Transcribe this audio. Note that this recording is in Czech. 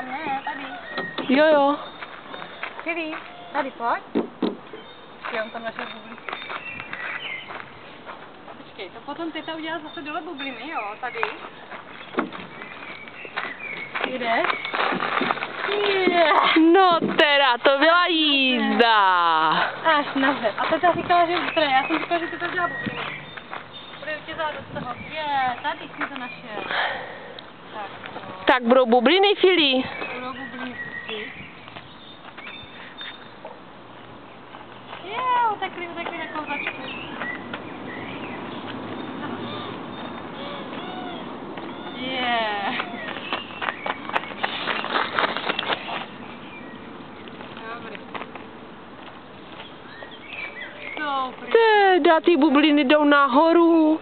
Tam ne, tady. Jo, jo. Filí, tady pojď. Počkej, on tam našel bubliny. Počkej, to potom teta udělá zase dole bubliny, jo, tady. Jdeš? Yeah. No teda, to byla jízda. Až nahoře. A teta říkala, že už já jsem říkala, že teta dělá bubliny. Bude tě zádat z toho. Tady jsi to našel. Tak, no. Tak budou bubliny, Filí. Budou bubliny pustit. Utekli na kouzačku. Dobrý. Teda ty bubliny jdou nahoru.